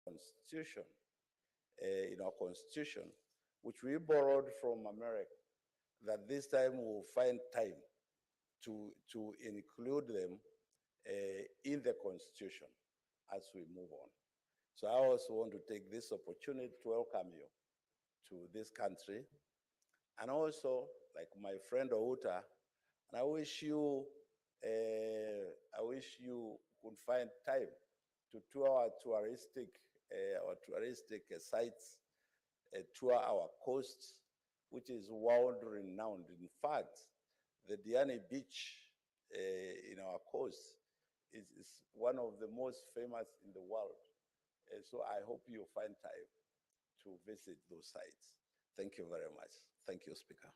constitution, in our constitution, which we borrowed from America, that this time we'll find time to include them in the constitution as we move on. So I also want to take this opportunity to welcome you to this country. And also, like my friend Outa, and I wish you could find time to tour our touristic sites, tour our coast, which is world renowned. In fact, the Diani Beach in our coast is one of the most famous in the world. So I hope you find time to visit those sites. Thank you very much. Thank you, Speaker.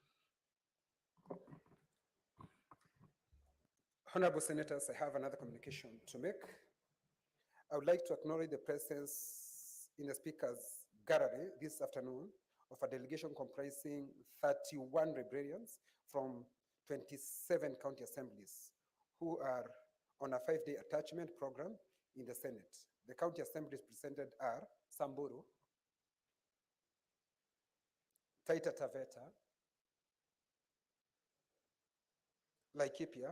Honorable Senators, I have another communication to make. I would like to acknowledge the presence in the Speaker's gallery this afternoon of a delegation comprising 31 librarians from 27 county assemblies who are on a 5-day attachment program in the Senate. The county assemblies presented are Samburu, Taita Taveta, Laikipia,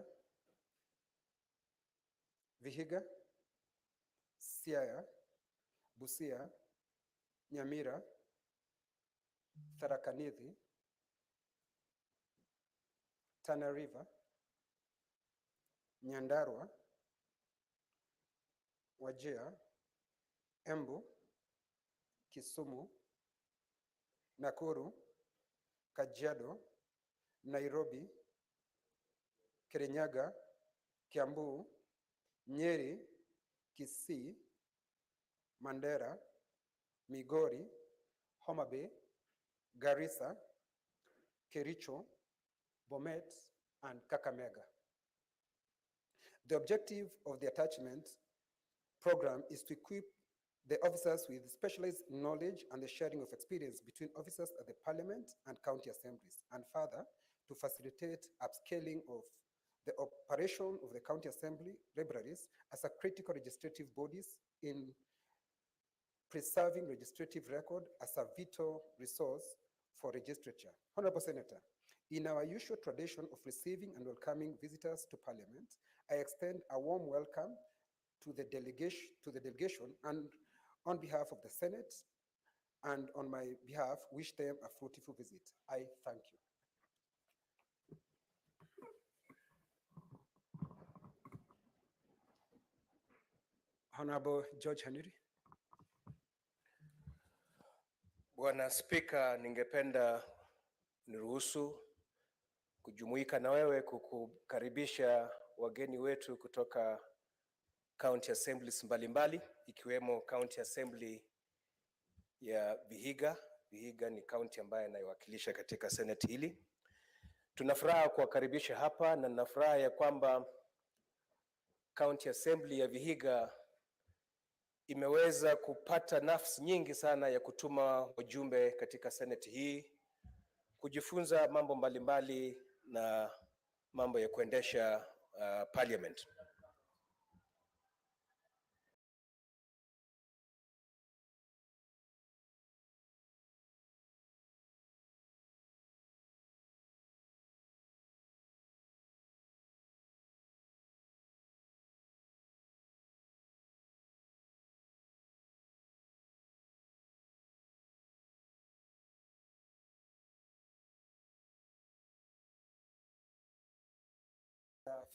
Vihiga, Siaya, Busia, Nyamira, Tharaka Nithi, Tana River, Nyandarua, Wajir, Embu, Kisumu, Nakuru, Kajiado, Nairobi, Kirinyaga, Kiambu, Nyeri, Kisii, Mandera, Migori, Homa Bay, Garissa, Kericho, Bomet, and Kakamega. The objective of the attachment program is to equip the officers with specialized knowledge and the sharing of experience between officers at the Parliament and county assemblies, and further to facilitate upscaling of the operation of the county assembly libraries as a critical legislative bodies in preserving legislative record as a vital resource for legislature. Honorable Senator, in our usual tradition of receiving and welcoming visitors to Parliament, I extend a warm welcome to the delegation and on behalf of the Senate and on my behalf, wish them a fruitful visit. I thank you. Honorable George Hanuri. Bwana Spika, ningependa niruhusu kujumuika na wewe kukukaribisha wageni wetu kutoka county assemblies mbalimbali ikiwemo county assembly ya Vihiga. Vihiga ni county ambayo inayowakilisha katika Senate hili. Tunafuraha kuwakaribisha hapa na ninafuraha ya kwamba county assembly ya Vihiga imeweza kupata nafasi nyingi sana ya kutuma wajumbe katika Senate hii kujifunza mambo mbalimbali na mambo ya kuendesha parliament.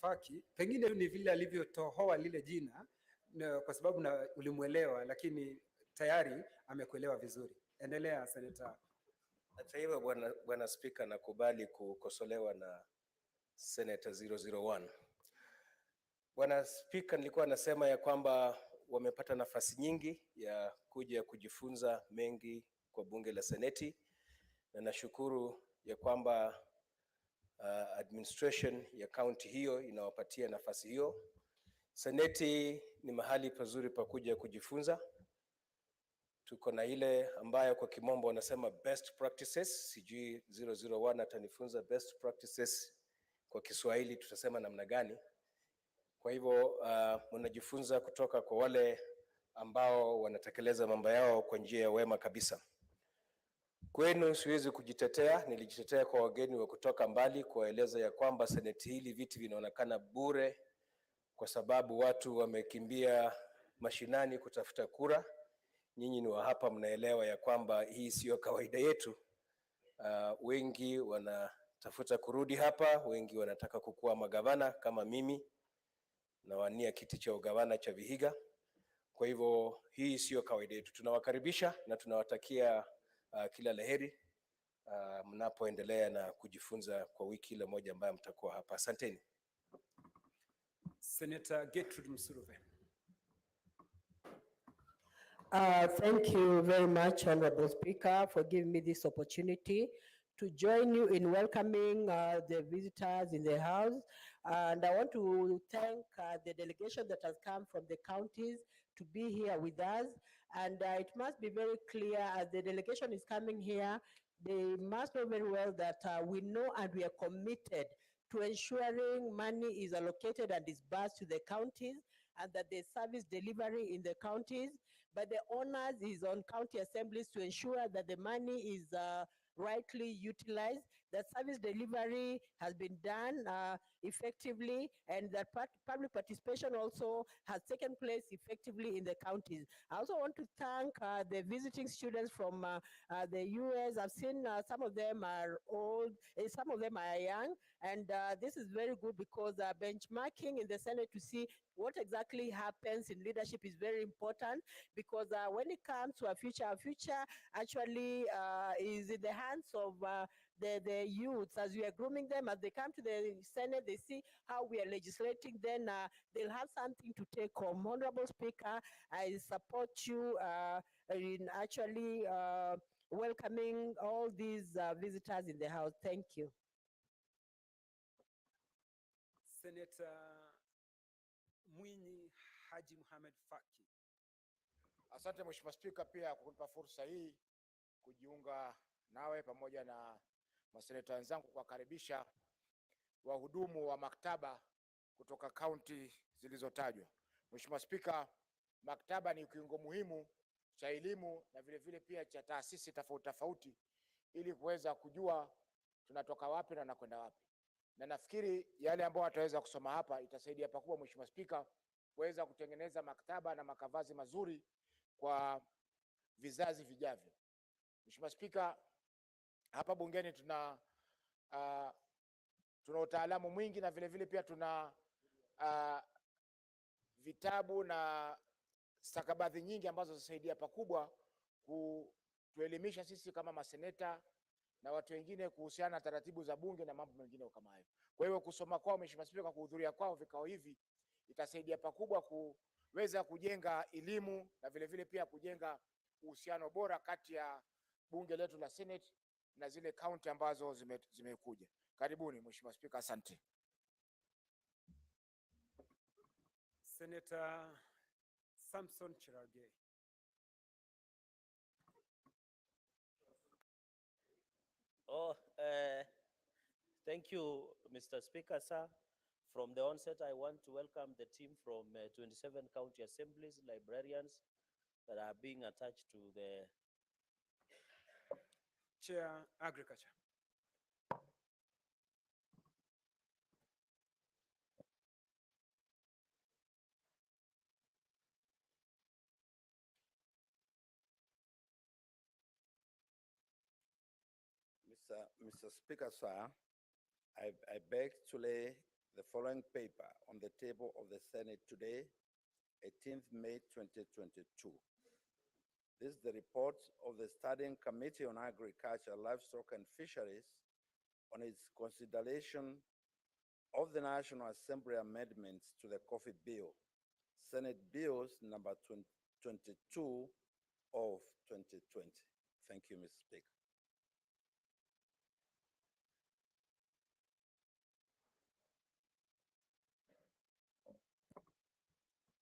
Faki, pengine ni vile alivyotohoa lile jina kwa sababu na ulimuelewa, lakini tayari amekuelewa vizuri. Endelea Senator. Hata hivyo bwana Speaker, nakubali kukosolewa na Senator 001. Bwana Speaker, nilikuwa nasema ya kwamba wamepata nafasi nyingi ya kuja kujifunza mengi kwa bunge la Seneti, na nashukuru ya kwamba administration ya county hiyo inawapatia nafasi hiyo. Seneti ni mahali pazuri pa kuja kujifunza. Tuko na ile ambayo kwa kimombo wanasema best practices. Sijui 001 atanifunza best practices kwa Kiswahili tutasema namna gani. Kwa hivyo mnajifunza kutoka kwa wale ambao wanatekeleza mambo yao kwa njia ya wema kabisa. Kwenu siwezi kujitetea, nilijitetea kwa wageni wa kutoka mbali kuwaeleza ya kwamba seneti hili viti vinaonekana bure kwa sababu watu wamekimbia mashinani kutafuta kura. Nyinyi ni wa hapa, mnaelewa ya kwamba hii sio kawaida yetu. Wengi wanatafuta kurudi hapa, wengi wanataka kukuwa magavana kama mimi na wania kiti cha ugavana cha Vihiga. Kwa hivyo hii sio kawaida yetu. Tunawakaribisha na tunawatakia kila laheri mnapoendelea na kujifunza kwa wiki ile moja ambayo mtakuwa hapa. Asanteni. Senator Gertrude Musuruve. Thank you very much, Honorable Speaker, for giving me this opportunity to join you in welcoming the visitors in the House. And I want to thank the delegation that has come from the counties to be here with us. And it must be very clear, as the delegation is coming here, they must know very well that we know and we are committed to ensuring money is allocated and disbursed to the counties, and that the service delivery in the counties, but the onus is on county assemblies to ensure that the money is rightly utilized, that service delivery has been done effectively, and that public participation also has taken place effectively in the counties. I also want to thank the visiting students from the US. I've seen some of them are old, some of them are young, and this is very good because benchmarking in the Senate to see what exactly happens in leadership is very important, because when it comes to our future actually is in the hands of the youths. As we are grooming them, as they come to the Senate, they see how we are legislating, then they'll have something to take home. Honorable Speaker, I support you in actually welcoming all these visitors in the House. Thank you. Senator Mwinyi Haji Mohamed Faki. Asante Mheshimiwa Spika pia kwa kunipa fursa hii kujiunga nawe pamoja na maseneta wenzangu kuwakaribisha wahudumu wa maktaba kutoka kaunti zilizotajwa. Mheshimiwa Spika, maktaba ni kiungo muhimu cha elimu na vile vile pia cha taasisi tofauti tofauti ili kuweza kujua tunatoka wapi na nakwenda wapi. Na nafikiri yale ambayo wataweza kusoma hapa itasaidia pakubwa Mheshimiwa Spika kuweza kutengeneza maktaba na makavazi mazuri kwa vizazi vijavyo. Mheshimiwa Spika, hapa bungeni tuna utaalamu mwingi na vile vile pia tuna vitabu na stakabadhi nyingi ambazo zisaidia pakubwa kutuelimisha sisi kama maseneta na watu wengine kuhusiana na taratibu za bunge na mambo mengine kama hayo. Kwa hiyo kusoma kwao Mheshimiwa Spika, kuhudhuria kwao vikao hivi itasaidia pakubwa kuweza kujenga elimu na vile vile pia kujenga uhusiano bora kati ya bunge letu la Senate na zile kaunti ambazo zimekuja. Karibuni Mheshimiwa Spika, asante. Senator Samson Cherargei. Thank you, Mr. Speaker, sir. From the onset, I want to welcome the team from 27 county assemblies, librarians that are being attached to the Chair, Agriculture. Mr. Speaker, sir, I beg to lay the following paper on the table of the Senate today, 18th May 2022. This is the report of the Standing Committee on Agriculture, Livestock and Fisheries on its consideration of the National Assembly amendments to the Coffee Bill, Senate Bills number 22 of 2020. Thank you, Mr. Speaker.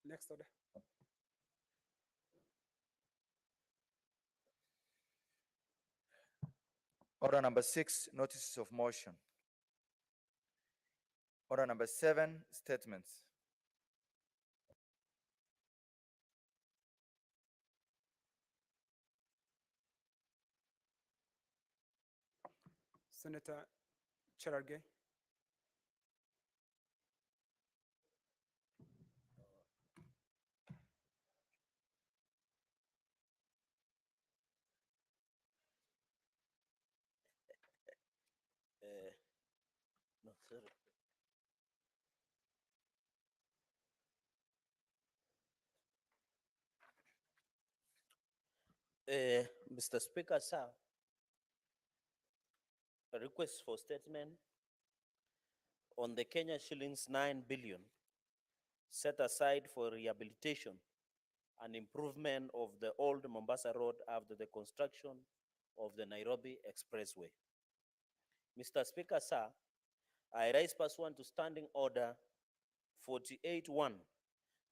Next order. Order number 6, notices of motion. Order number 7, statements. Senator Cherargei. No, sorry. Mr. Speaker, sir, a request for statement on the Kenya shillings 9 billion set aside for rehabilitation and improvement of the old Mombasa Road after the construction of the Nairobi Expressway. Mr. Speaker, sir, I rise pursuant to Standing Order 48-1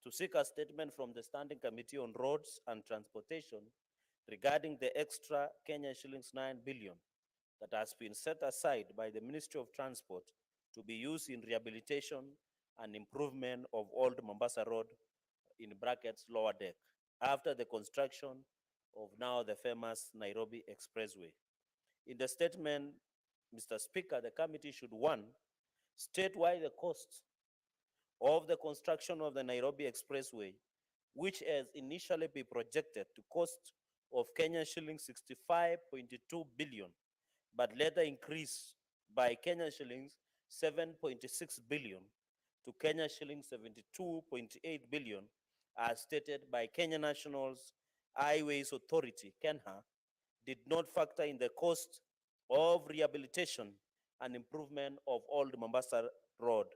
to seek a statement from the Standing Committee on Roads and Transportation regarding the extra Kenya shillings 9 billion that has been set aside by the Ministry of Transport to be used in rehabilitation and improvement of old Mombasa Road, in brackets lower deck, after the construction of now the famous Nairobi Expressway. In the statement, Mr. Speaker, the committee should, one, state why the cost of the construction of the Nairobi Expressway, which has initially been projected to cost of Kenya shillings 65.2 billion, but later increased by Kenya shillings 7.6 billion to Kenya shillings 72.8 billion, as stated by Kenya National's Highways Authority, KENHA, did not factor in the cost of rehabilitation and improvement of Old Mombasa Road,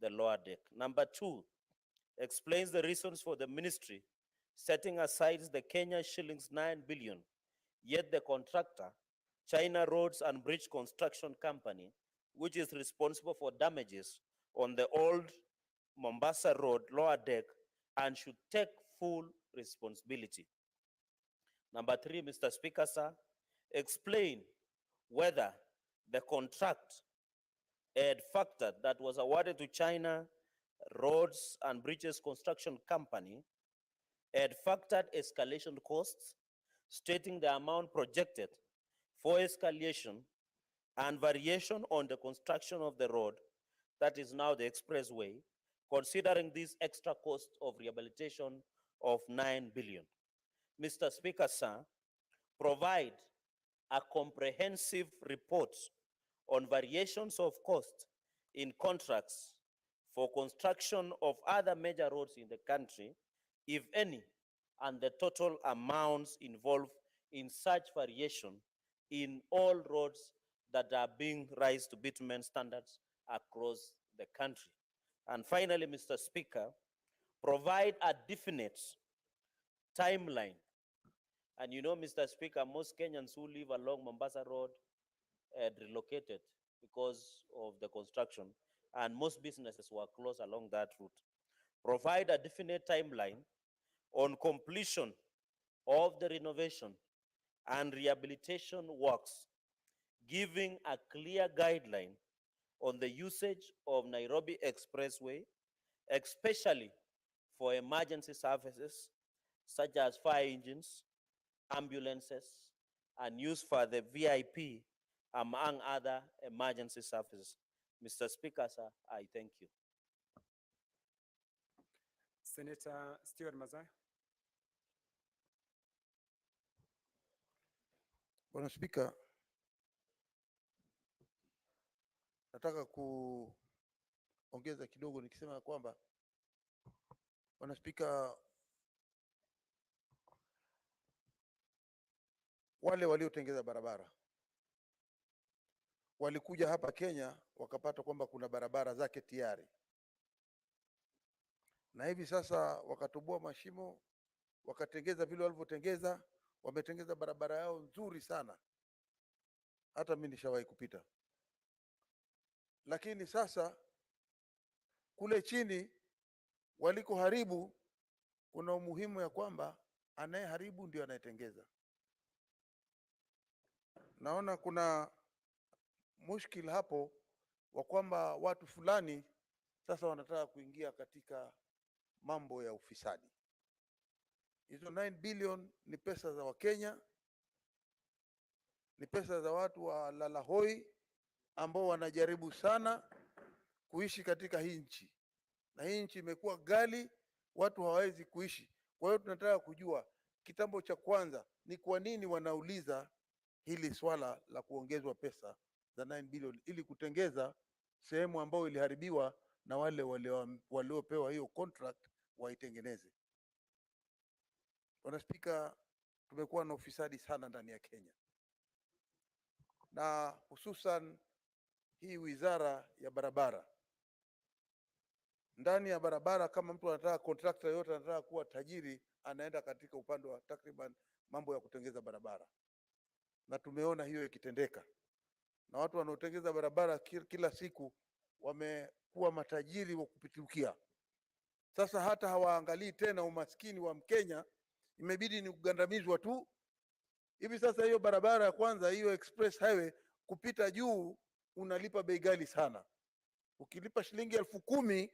the lower deck. Number two, explains the reasons for the ministry setting aside the Kenya shillings 9 billion, yet the contractor, China Roads and Bridge Construction Company, which is responsible for damages on the old Mombasa Road lower deck, and should take full responsibility. Number three, Mr. Speaker, sir, explain whether the contract had factored that was awarded to China Roads and Bridges Construction Company had factored escalation costs, stating the amount projected for escalation and variation on the construction of the road, that is now the expressway, considering this extra cost of rehabilitation of 9 billion. Mr. Speaker, sir, provide a comprehensive report on variations of cost in contracts for construction of other major roads in the country, if any, and the total amounts involved in such variation in all roads that are being raised to bitumen standards across the country. And finally, Mr. Speaker, provide a definite timeline. And you know, Mr. Speaker, most Kenyans who live along Mombasa Road had relocated because of the construction, and most businesses were closed along that route. Provide a definite timeline on completion of the renovation and rehabilitation works, giving a clear guideline on the usage of Nairobi Expressway, especially for emergency services such as fire engines, ambulances, and use for the VIP, among other emergency services. Mr. Speaker, sir, I thank you. Senator Stewart Mazai. Bwana Spika, nataka kuongeza kidogo nikisema kwamba Bwana Spika, wale waliotengeza barabara walikuja hapa Kenya wakapata kwamba kuna barabara zake tayari, na hivi sasa wakatoboa mashimo, wakatengeza vile walivyotengeza, wametengeza barabara yao nzuri sana, hata mimi nishawahi kupita. Lakini sasa kule chini walikoharibu, kuna umuhimu ya kwamba anayeharibu ndio anayetengeza. Naona kuna mushkil hapo wa kwamba watu fulani sasa wanataka kuingia katika mambo ya ufisadi. Hizo 9 billion ni pesa za Wakenya, ni pesa za watu wa lalahoi, ambao wanajaribu sana kuishi katika hii nchi, na hii nchi imekuwa ghali, watu hawawezi kuishi. Kwa hiyo tunataka kujua, kitambo cha kwanza ni kwa nini wanauliza hili swala la kuongezwa pesa za 9 bilioni ili kutengeza sehemu ambayo iliharibiwa na wale waliopewa hiyo contract waitengeneze. Bwana Spika, tumekuwa na ufisadi sana ndani ya Kenya, na hususan hii wizara ya barabara. Ndani ya barabara, kama mtu anataka, contractor yote anataka kuwa tajiri, anaenda katika upande wa takriban mambo ya kutengeza barabara, na tumeona hiyo ikitendeka, na watu wanaotengeza barabara kila siku wamekuwa matajiri wa kupitukia. Sasa hata hawaangalii tena umaskini wa Mkenya, imebidi ni kugandamizwa tu. Hivi sasa hiyo barabara ya kwanza, hiyo express highway, kupita juu unalipa bei ghali sana. Ukilipa shilingi 10,000,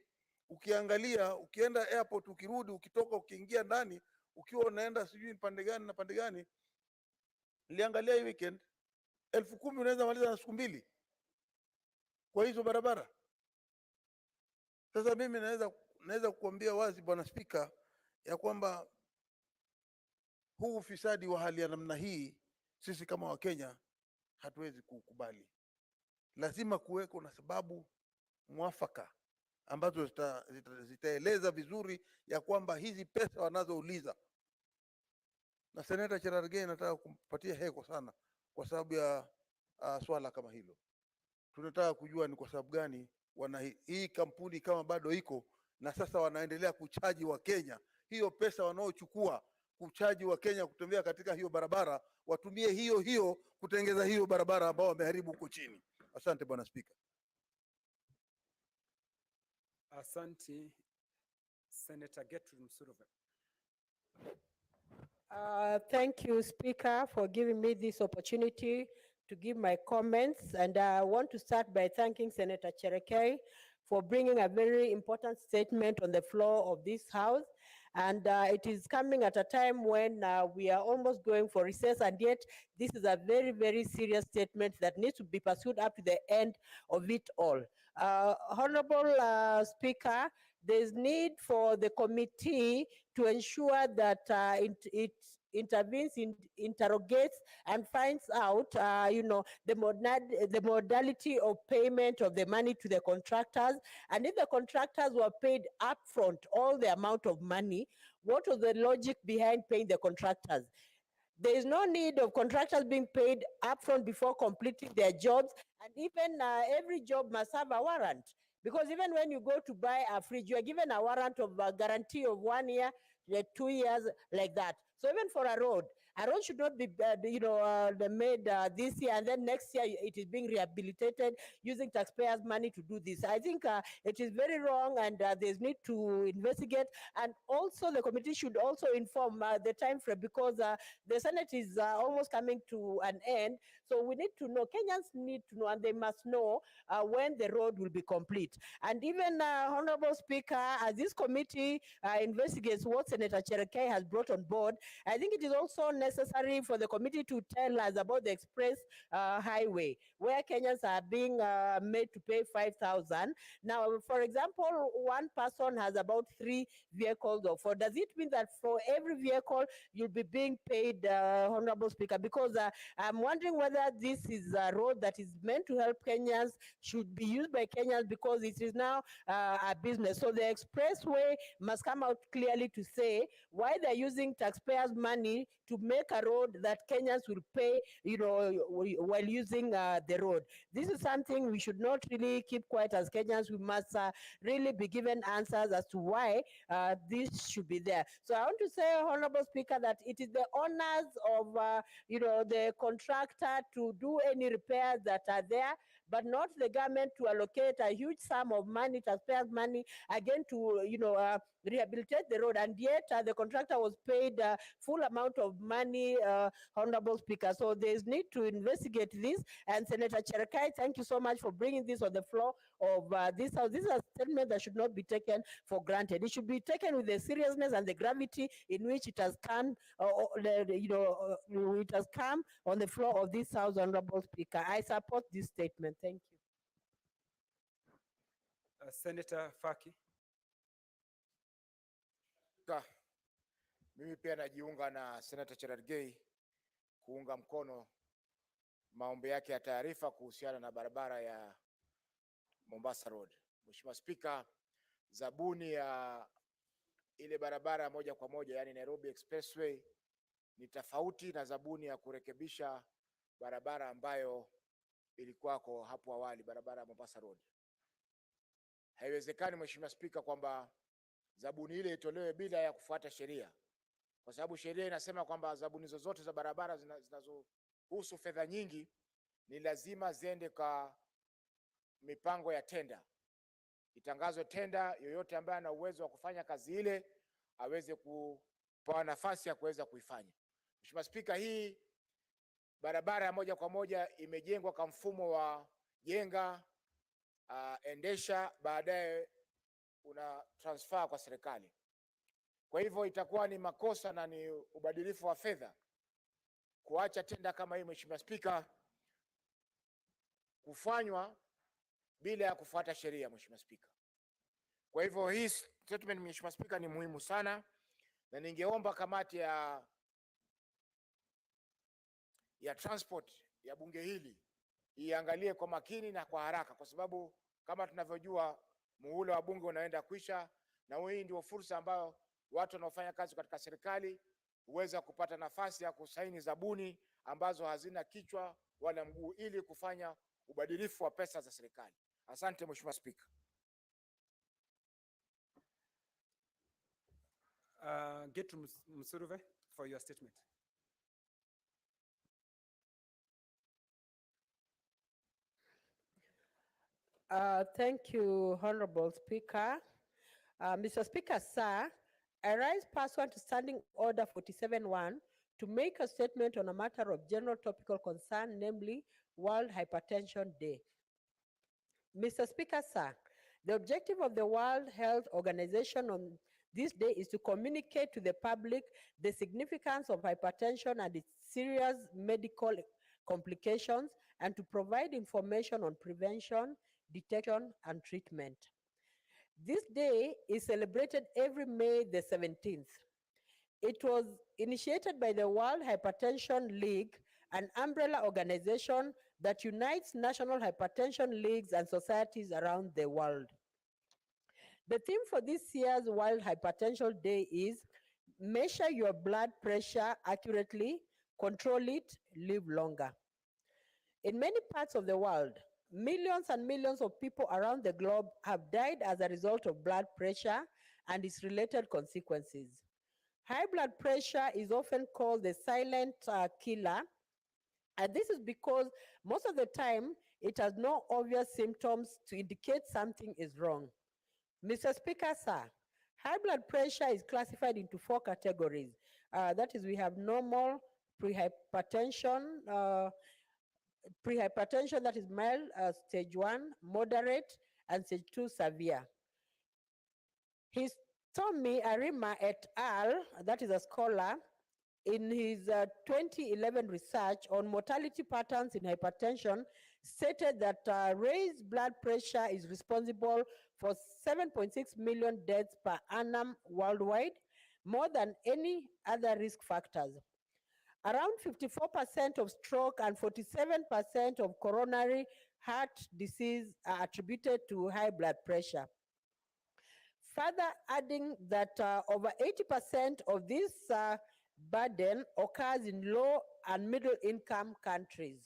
ukiangalia, ukienda airport, ukirudi, ukitoka, ukiingia ndani, ukiwa unaenda sijui pande gani na pande gani, niliangalia hii weekend, 10,000 unaweza maliza na siku 2 kwa hizo barabara. Sasa mimi naweza kukuambia wazi Bwana Spika, ya kwamba huu ufisadi wa hali ya namna hii sisi kama Wakenya hatuwezi kukubali. Lazima kuweko na sababu mwafaka ambazo zitaeleza vizuri ya kwamba hizi pesa wanazouliza. Na Seneta Cherargei nataka kumpatia heko sana kwa sababu ya swala kama hilo. Tunataka kujua ni kwa sababu gani hii kampuni kama bado iko na sasa wanaendelea kuchaji wa Kenya hiyo pesa wanaochukua kuchaji wa Kenya kutembea katika hiyo barabara, watumie hiyo hiyo kutengeza hiyo barabara ambao wameharibu huko chini. Asante Bwana Spika. Asante Senator Gertrude Msurove. Thank you, Speaker, for giving me this opportunity to give my comments. And I want to start by thanking Senator Cherargei for bringing a very important statement on the floor of this House. And it is coming at a time when we are almost going for recess, and yet this is a very, very serious statement that needs to be pursued up to the end of it all. Honorable Speaker, there's need for the committee to ensure that it intervenes, interrogates, and finds out, the modality of payment of the money to the contractors. And if the contractors were paid upfront all the amount of money, what was the logic behind paying the contractors? There is no need of contractors being paid upfront before completing their jobs, and even every job must have a warrant. Because even when you go to buy a fridge, you are given a warrant of a guarantee of 1 year, 2 years, like that. So even for a road should not be, made this year and then next year it is being rehabilitated using taxpayers' money to do this. I think it is very wrong, and there's need to investigate. And also the committee should also inform the time frame, because the Senate is almost coming to an end. So we need to know, Kenyans need to know, and they must know when the road will be complete. And even, Honorable Speaker, as this committee investigates what Senator Cherargei has brought on board, I think it is also necessary for the committee to tell us about the express highway, where Kenyans are being made to pay 5,000. Now, for example, one person has about 3 vehicles or 4. Does it mean that for every vehicle you'll be being paid, Honorable Speaker? Because I'm wondering whether this is a road that is meant to help Kenyans, should be used by Kenyans, because it is now a business. So the expressway must come out clearly to say why they're using taxpayers' money to make a road that Kenyans will pay, while using the road. This is something we should not really keep quiet as Kenyans. We must really be given answers as to why this should be there. So I want to say, Honorable Speaker, that it is the honors of, the contractor to do any repairs that are there, but not the government to allocate a huge sum of money, taxpayers' money, again to, rehabilitate the road. And yet the contractor was paid full amount of money, Honorable Speaker. So there's need to investigate this. And Senator Cherargei, thank you so much for bringing this on the floor of this House. This is a statement that should not be taken for granted. It should be taken with the seriousness and the gravity in which it has come, it has come on the floor of this House, Honorable Speaker. I support this statement. Thank you. Senator Faki. Mimi pia najiunga na Senator Cherargei kuunga mkono maombi yake ya taarifa kuhusiana na barabara ya Mombasa Road. Mheshimiwa Spika, zabuni ya ile barabara moja kwa moja, yani Nairobi Expressway, ni tofauti na zabuni ya kurekebisha barabara ambayo ilikuwako hapo awali, barabara ya Mombasa Road. Haiwezekani Mheshimiwa Spika kwamba zabuni ile itolewe bila ya kufuata sheria, kwa sababu sheria inasema kwamba zabuni zozote za barabara zinazohusu fedha nyingi ni lazima ziende kwa mipango ya tenda. Itangazwe tenda, yoyote ambaye ana uwezo wa kufanya kazi ile aweze kupewa nafasi ya kuweza kuifanya. Mheshimiwa Spika, hii barabara ya moja kwa moja imejengwa kwa mfumo wa jenga, endesha, baadaye una transfer kwa serikali. Kwa hivyo itakuwa ni makosa na ni ubadilifu wa fedha kuacha tenda kama hii, Mheshimiwa Spika, kufanywa bila ya kufuata sheria, Mheshimiwa Spika. Kwa hivyo hii statement, Mheshimiwa Spika, ni muhimu sana, na ningeomba kamati ya transport ya bunge hili iangalie kwa makini na kwa haraka, kwa sababu kama tunavyojua muhula wa bunge unaenda kwisha, na hii ndio fursa ambayo watu wanaofanya kazi katika serikali huweza kupata nafasi ya kusaini zabuni ambazo hazina kichwa wala mguu, ili kufanya ubadilifu wa pesa za serikali. Asante Mheshimiwa Spika. Get to Msuruve for your statement. Thank you, Honorable Speaker. Mr. Speaker, sir, I rise pursuant to Standing Order 47-1 to make a statement on a matter of general topical concern, namely World Hypertension Day. Mr. Speaker, sir, the objective of the World Health Organization on this day is to communicate to the public the significance of hypertension and its serious medical complications, and to provide information on prevention, detection, and treatment. This day is celebrated every May the 17th. It was initiated by the World Hypertension League, an umbrella organization that unites national hypertension leagues and societies around the world. The theme for this year's World Hypertension Day is measure your blood pressure accurately, control it, live longer. In many parts of the world, millions and millions of people around the globe have died as a result of blood pressure and its related consequences. High blood pressure is often called the silent killer, and this is because most of the time it has no obvious symptoms to indicate something is wrong. Mr. Speaker, sir, high blood pressure is classified into 4 categories. That is, we have normal, prehypertension, that is mild, stage 1, moderate, and stage 2, severe. Tommy Arima et al., that is a scholar, in his 2011 research on mortality patterns in hypertension, stated that raised blood pressure is responsible for 7.6 million deaths per annum worldwide, more than any other risk factors. Around 54% of stroke and 47% of coronary heart disease are attributed to high blood pressure. Further adding that over 80% of this burden occurs in low and middle income countries.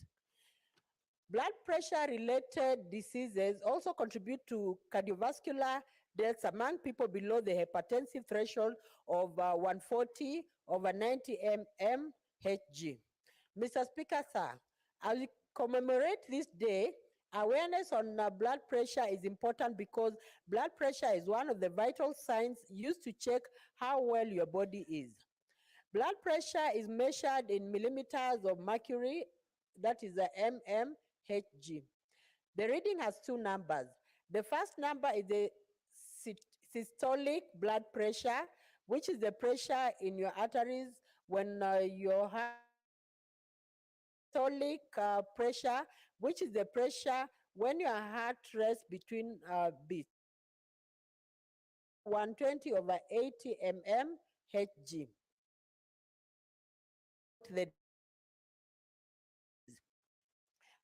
Blood pressure related diseases also contribute to cardiovascular deaths among people below the hypertensive threshold of 140/90 mmHg. Mr. Speaker, sir, as we commemorate this day, awareness on blood pressure is important because blood pressure is one of the vital signs used to check how well your body is. Blood pressure is measured in millimeters of mercury, that is the mmHg. The reading has 2 numbers. The first number is the systolic blood pressure, which is the pressure in your arteries when your heart. Systolic pressure, which is the pressure when your heart rests between beats. 120 over 80 mmHg. The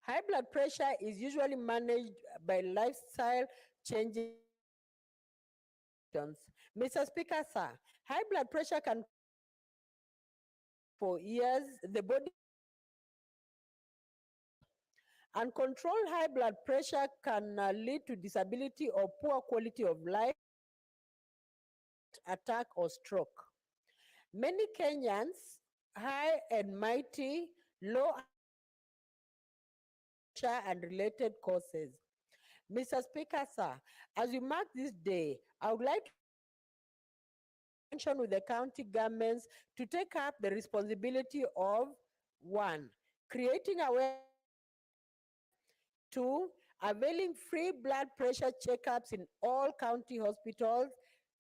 high blood pressure is usually managed by lifestyle changes. Mr. Speaker, sir, high blood pressure can for years the body. Uncontrolled high blood pressure can lead to disability or poor quality of life, attack or stroke. Many Kenyans, high and mighty, low pressure and related causes. Mr. Speaker, sir, as we mark this day, I would like to mention with the county governments to take up the responsibility of one, creating awareness. Two, availing free blood pressure checkups in all county hospitals.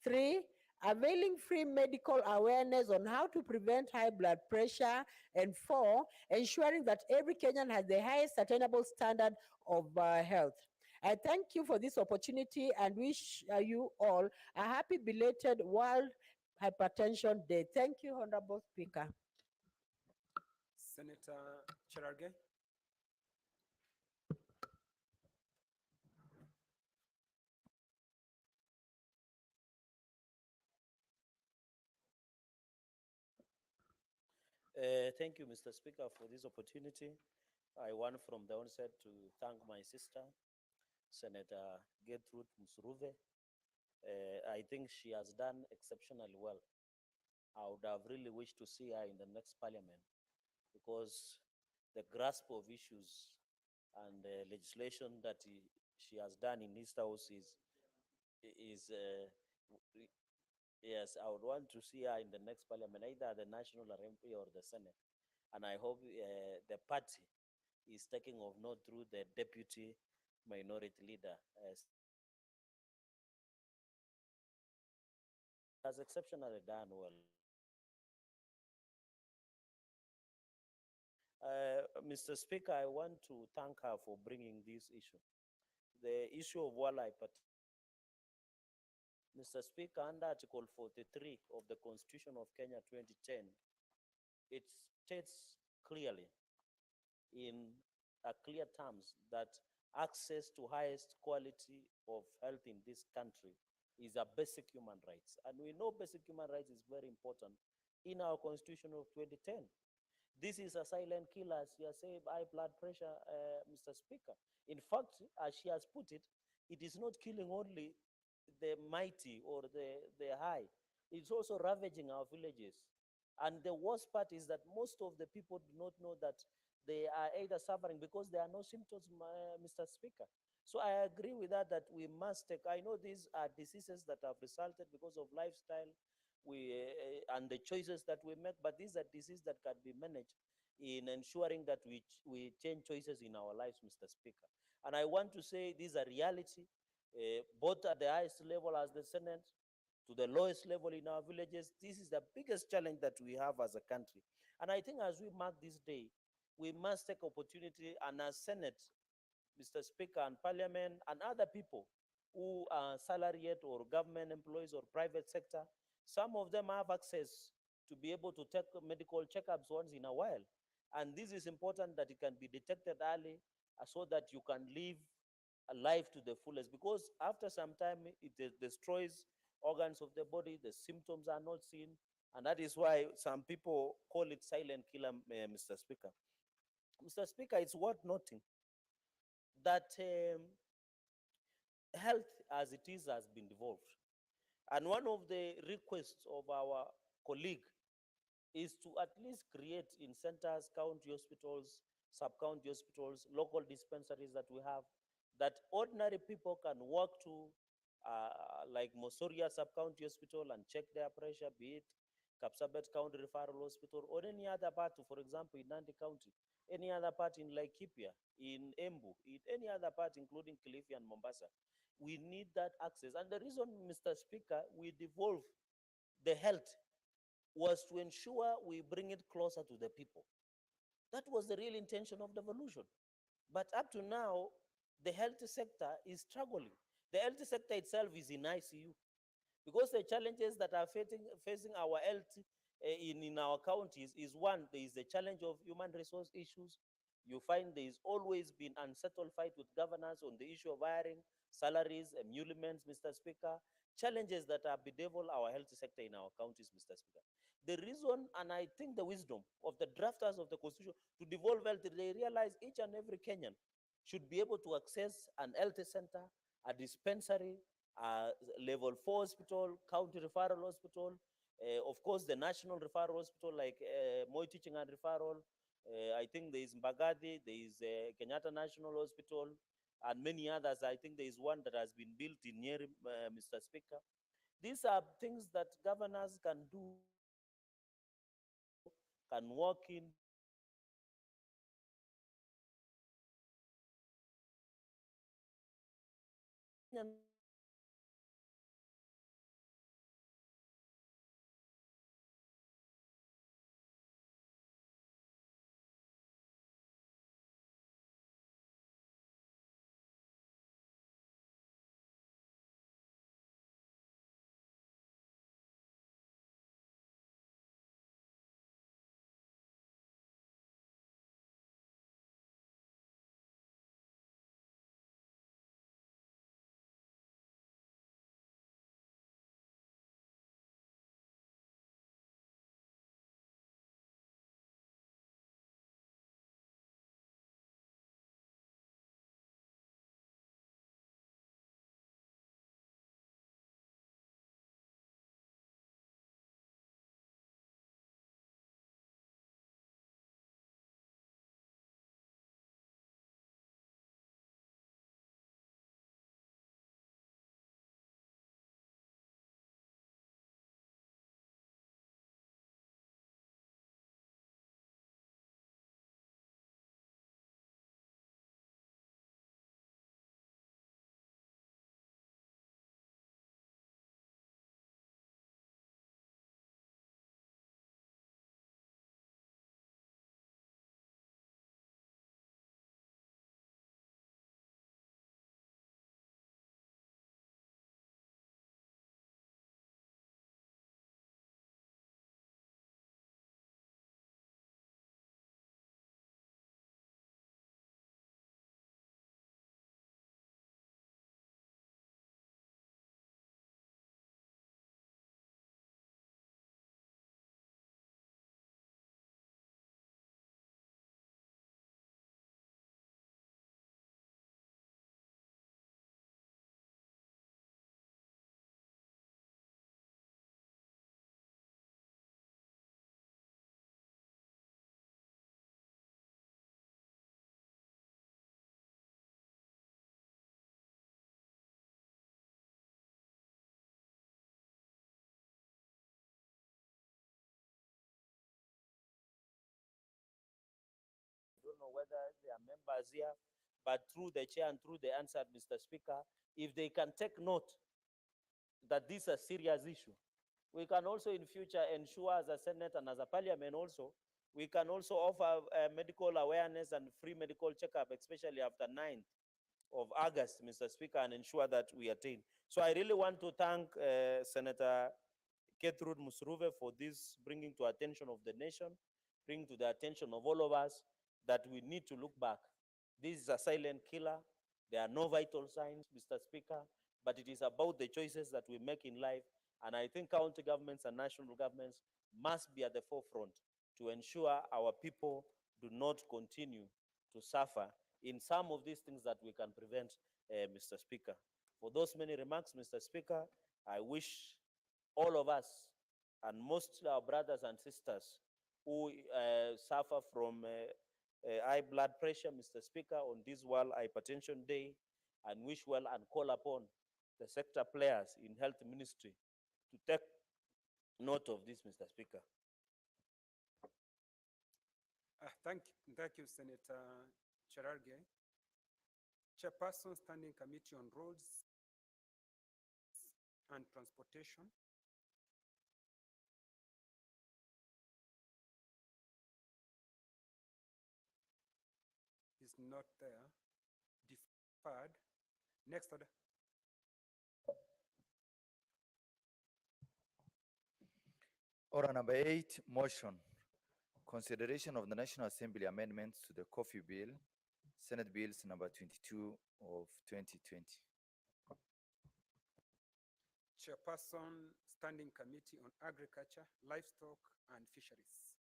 Three, availing free medical awareness on how to prevent high blood pressure. And four, ensuring that every Kenyan has the highest attainable standard of health. I thank you for this opportunity and wish you all a happy belated World Hypertension Day. Thank you, Honorable Speaker. Senator Cherargei. Thank you, Mr. Speaker, for this opportunity. I want from the onset to thank my sister, Senator Gertrude Musuruve. I think she has done exceptionally well. I would have really wished to see her in the next parliament because the grasp of issues and the legislation that she has done in East House yes, I would want to see her in the next parliament, either the National Assembly or the Senate. And I hope the party is taking of note through the deputy minority leader. Has exceptionally done well. Mr. Speaker, I want to thank her for bringing this issue. The issue of world hypertension. Mr. Speaker, under Article 43 of the Constitution of Kenya 2010, it states clearly in clear terms that access to highest quality of health in this country is a basic human rights. And we know basic human rights is very important in our Constitution of 2010. This is a silent killer, as you say, high blood pressure, Mr. Speaker. In fact, as she has put it, it is not killing only the mighty or the high. It's also ravaging our villages. And the worst part is that most of the people do not know that they are either suffering because there are no symptoms, Mr. Speaker. So I agree with that we must take, I know these are diseases that have resulted because of lifestyle and the choices that we make, but these are diseases that can be managed in ensuring that we change choices in our lives, Mr. Speaker. And I want to say these are reality, both at the highest level as the Senate, to the lowest level in our villages. This is the biggest challenge that we have as a country. And I think as we mark this day, we must take opportunity, and as Senate, Mr. Speaker, and Parliament, and other people who are salaried or government employees or private sector, some of them have access to be able to take medical checkups once in a while. And this is important that it can be detected early so that you can live a life to the fullest, because after some time it destroys organs of the body, the symptoms are not seen, and that is why some people call it silent killer, Mr. Speaker. Mr. Speaker, it's worth noting that health as it is has been devolved. And one of the requests of our colleague is to at least create in centers, county hospitals, sub-county hospitals, local dispensaries that we have, that ordinary people can walk to, like Mosoria Sub-County Hospital, and check their pressure, be it Kapsabet County Referral Hospital, or any other part, for example, in Nandi County, any other part in Laikipia, in Embu, in any other part, including Kilifi and Mombasa. We need that access. And the reason, Mr. Speaker, we devolve the health was to ensure we bring it closer to the people. That was the real intention of devolution. But up to now, the health sector is struggling. The health sector itself is in ICU because the challenges that are facing our health in our counties is one, there is the challenge of human resource issues. You find there is always been unsettled fight with governors on the issue of hiring, salaries, emoluments, Mr. Speaker, challenges that are bedevil our health sector in our counties, Mr. Speaker. The reason, and I think the wisdom of the drafters of the Constitution to devolve health, they realize each and every Kenyan should be able to access an health center, a dispensary, level 4 hospital, county referral hospital, of course, the national referral hospital like Moi Teaching and Referral. I think there is Mbagadi, there is Kenyatta National Hospital, and many others. I think there is one that has been built in Nyeri, Mr. Speaker. These are things that governors can do, can work in, I don't know whether there are members here, but through the chair and through the answer, Mr. Speaker, if they can take note that this is a serious issue, we can also in future ensure as a Senate and as a Parliament also, we can also offer medical awareness and free medical checkup, especially after 9th of August, Mr. Speaker, and ensure that we attain. So I really want to thank Senator Gertrude Musruve for this bringing to attention of the nation, bring to the attention of all of us that we need to look back. This is a silent killer. There are no vital signs, Mr. Speaker, but it is about the choices that we make in life. And I think county governments and national governments must be at the forefront to ensure our people do not continue to suffer in some of these things that we can prevent, Mr. Speaker. For those many remarks, Mr. Speaker, I wish all of us, and mostly our brothers and sisters who suffer from high blood pressure, Mr. Speaker, on this World Hypertension Day, and wish well and call upon the sector players in health ministry to take note of this, Mr. Speaker. Thank you, Senator Cherargei. Chairperson, Standing Committee on Roads and Transportation. Is not there. Deferred. Next order. Order number 8, motion. Consideration of the National Assembly amendments to the Coffee Bill, Senate Bills number 22 of 2020. Chairperson, Standing Committee on Agriculture, Livestock and Fisheries.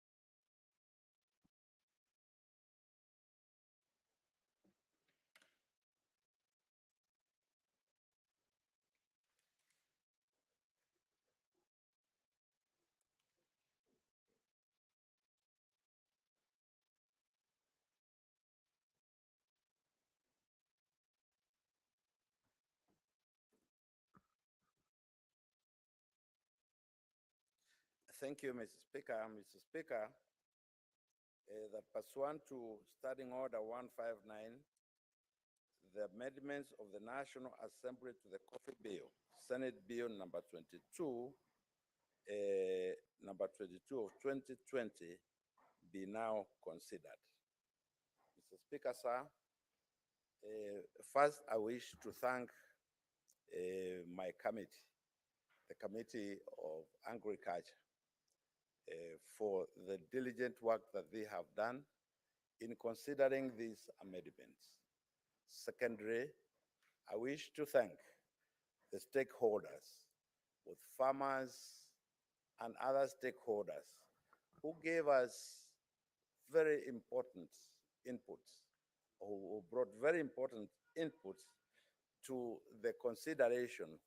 Thank you, Mr. Speaker. Mr. Speaker, that pursuant to Standing Order 159, the amendments of the National Assembly to the Coffee Bill, Senate Bill number 22, number 22 of 2020, be now considered. Mr. Speaker, sir, first I wish to thank my committee, the Committee of Agriculture, for the diligent work that they have done in considering these amendments. Secondly, I wish to thank the stakeholders, both farmers and other stakeholders, who gave us very important inputs, or who brought very important inputs to the consideration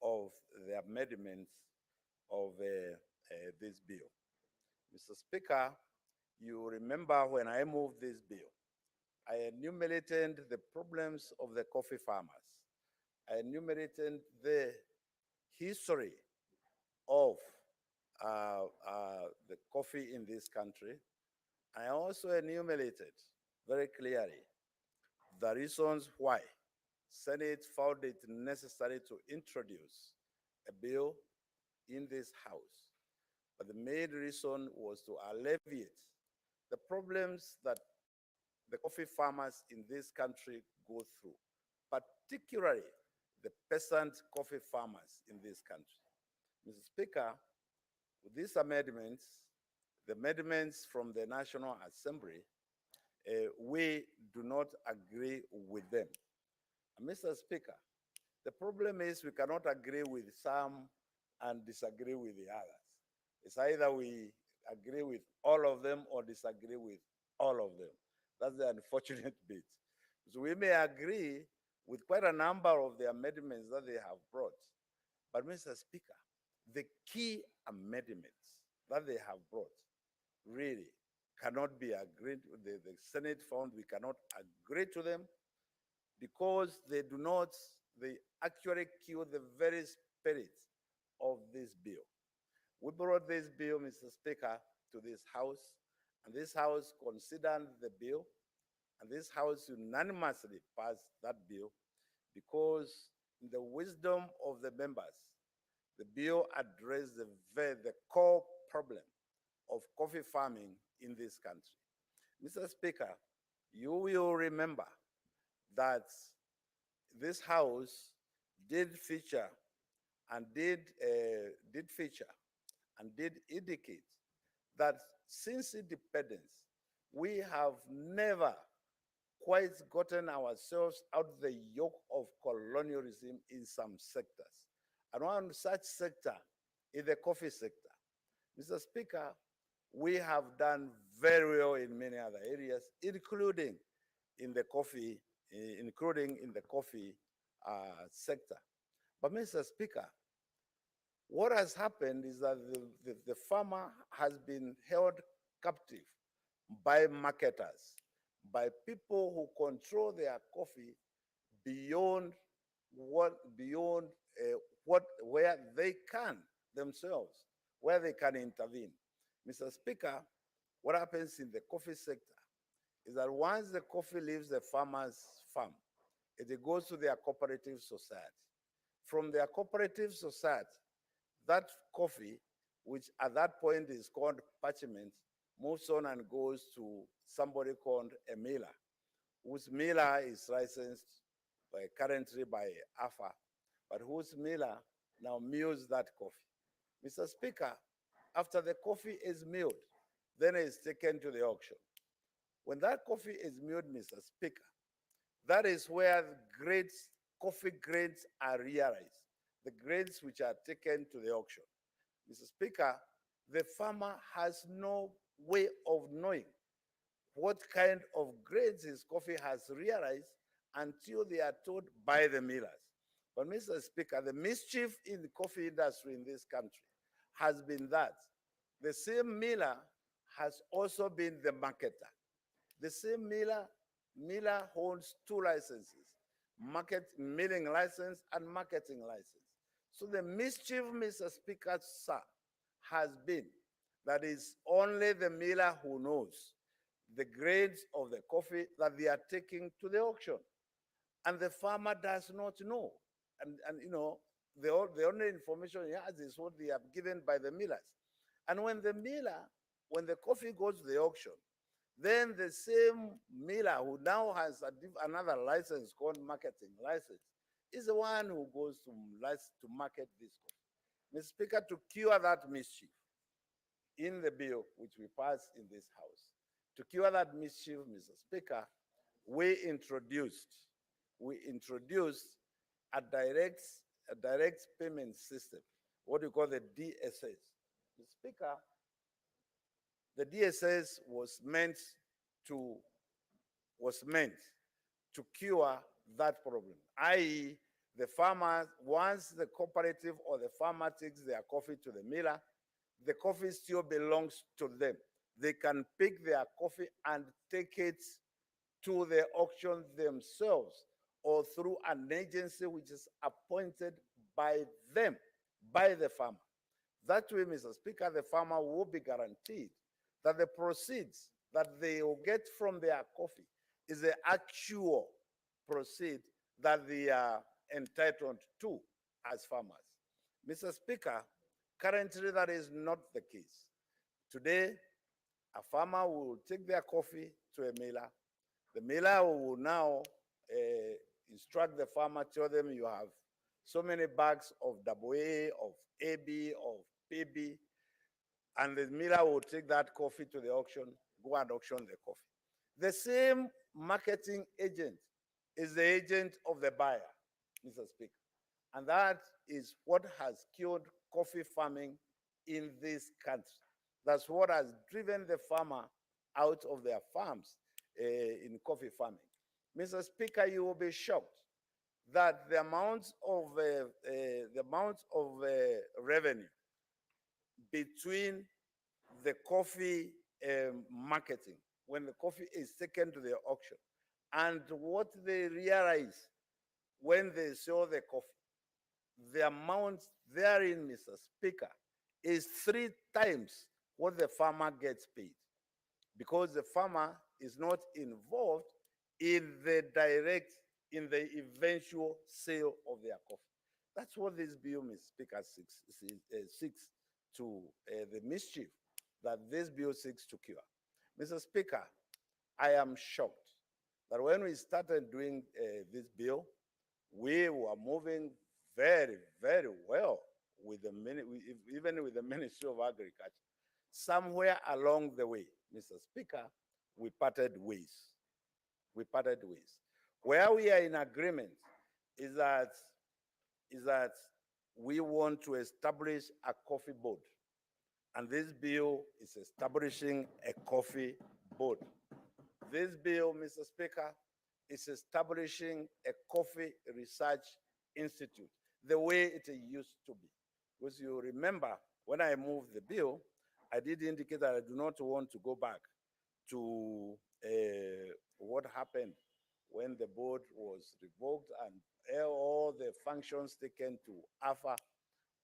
of the amendments of this bill. Mr. Speaker, you remember when I moved this bill, I enumerated the problems of the coffee farmers. I enumerated the history of the coffee in this country. I also enumerated very clearly the reasons why Senate found it necessary to introduce a bill in this House. But the main reason was to alleviate the problems that the coffee farmers in this country go through, particularly the peasant coffee farmers in this country. Mr. Speaker, with these amendments, the amendments from the National Assembly, we do not agree with them. And Mr. Speaker, the problem is we cannot agree with some and disagree with the others. It's either we agree with all of them or disagree with all of them. That's the unfortunate bit. So we may agree with quite a number of the amendments that they have brought. But Mr. Speaker, the key amendments that they have brought really cannot be agreed with. The Senate found we cannot agree to them because they do not, they actually kill the very spirit of this bill. We brought this bill, Mr. Speaker, to this House, and this House considered the bill, and this House unanimously passed that bill because in the wisdom of the members, the bill addressed the core problem of coffee farming in this country. Mr. Speaker, you will remember that this House did feature and did indicate that since independence, we have never quite gotten ourselves out of the yoke of colonialism in some sectors. And one such sector is the coffee sector. Mr. Speaker, we have done very well in many other areas, including in the coffee, sector. But Mr. Speaker, what has happened is that the farmer has been held captive by marketers, by people who control their coffee beyond where they can themselves, where they can intervene. Mr. Speaker, what happens in the coffee sector is that once the coffee leaves the farmer's farm, it goes to their cooperative society. From their cooperative society, that coffee, which at that point is called parchment, moves on and goes to somebody called a miller, whose miller is licensed currently by AFA, but whose miller now mills that coffee. Mr. Speaker, after the coffee is milled, then it's taken to the auction. When that coffee is milled, Mr. Speaker, that is where the grades, coffee grades are realized, the grades which are taken to the auction. Mr. Speaker, the farmer has no way of knowing what kind of grades his coffee has realized until they are told by the millers. But Mr. Speaker, the mischief in the coffee industry in this country has been that the same miller has also been the marketer. The same miller holds two licenses, milling license and marketing license. So the mischief, Mr. Speaker, sir, has been that it's only the miller who knows the grades of the coffee that they are taking to the auction. And the farmer does not know. And you know, the only information he has is what they are given by the millers. And when the coffee goes to the auction, then the same miller who now has another license called marketing license is the one who goes to market this coffee. Mr. Speaker, to cure that mischief in the bill which we passed in this House, to cure that mischief, Mr. Speaker, we introduced a direct payment system, what we call the DSS. Mr. Speaker, the DSS was meant to cure that problem, i.e., the farmers, once the cooperative or the farmer takes their coffee to the miller, the coffee still belongs to them. They can pick their coffee and take it to the auction themselves or through an agency which is appointed by them, by the farmer. That way, Mr. Speaker, the farmer will be guaranteed that the proceeds that they will get from their coffee is the actual proceed that they are entitled to as farmers. Mr. Speaker, currently that is not the case. Today, a farmer will take their coffee to a miller. The miller will now instruct the farmer, tell them you have so many bags of AA, of AB, of PB, and the miller will take that coffee to the auction, go and auction the coffee. The same marketing agent is the agent of the buyer, Mr. Speaker. And that is what has killed coffee farming in this country. That's what has driven the farmer out of their farms in coffee farming. Mr. Speaker, you will be shocked that the amount of revenue between the coffee marketing, when the coffee is taken to the auction, and what they realize when they sell the coffee, the amount therein, Mr. Speaker, is 3 times what the farmer gets paid, because the farmer is not involved in the eventual sale of their coffee. That's what this bill, Mr. Speaker, seeks to, the mischief that this bill seeks to cure. Mr. Speaker, I am shocked that when we started doing this bill, we were moving very, very well with even with the Ministry of Agriculture. Somewhere along the way, Mr. Speaker, we parted ways. We parted ways. Where we are in agreement is that we want to establish a coffee board. And this bill is establishing a coffee board. This bill, Mr. Speaker, is establishing a coffee research institute, the way it used to be. Because you remember, when I moved the bill, I did indicate that I do not want to go back to what happened when the board was revoked and all the functions taken to AFA,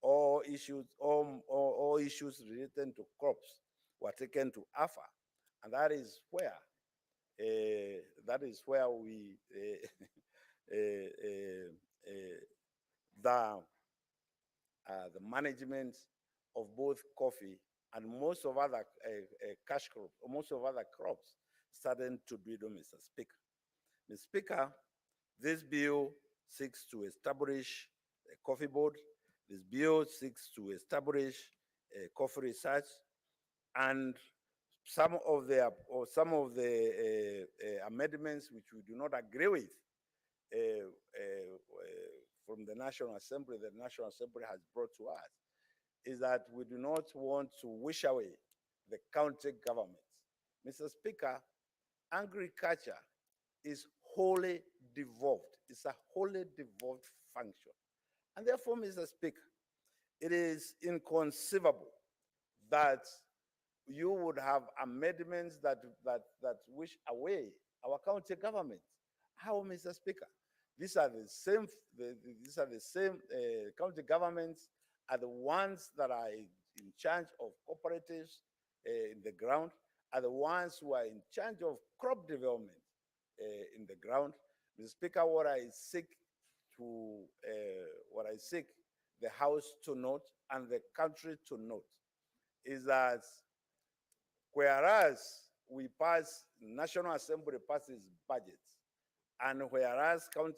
all issues related to crops were taken to AFA. And that is where we the management of both coffee and most of other cash crops, most of other crops started to dwindle, Mr. Speaker. Mr. Speaker, This bill seeks to establish a coffee board. This bill seeks to establish a coffee research, and some of the amendments which we do not agree with from the National Assembly, the National Assembly has brought to us, is that we do not want to wish away the county governments. Mr. Speaker, agriculture is wholly devolved. It's a wholly devolved function. And therefore, Mr. Speaker, it is inconceivable that you would have amendments that wish away our county government. How, Mr. Speaker? These are the same. These are the same county governments are the ones that are in charge of cooperatives in the ground, are the ones who are in charge of crop development in the ground. Mr. Speaker, what I seek the House to note and the country to note is that whereas National Assembly passes budgets, and whereas county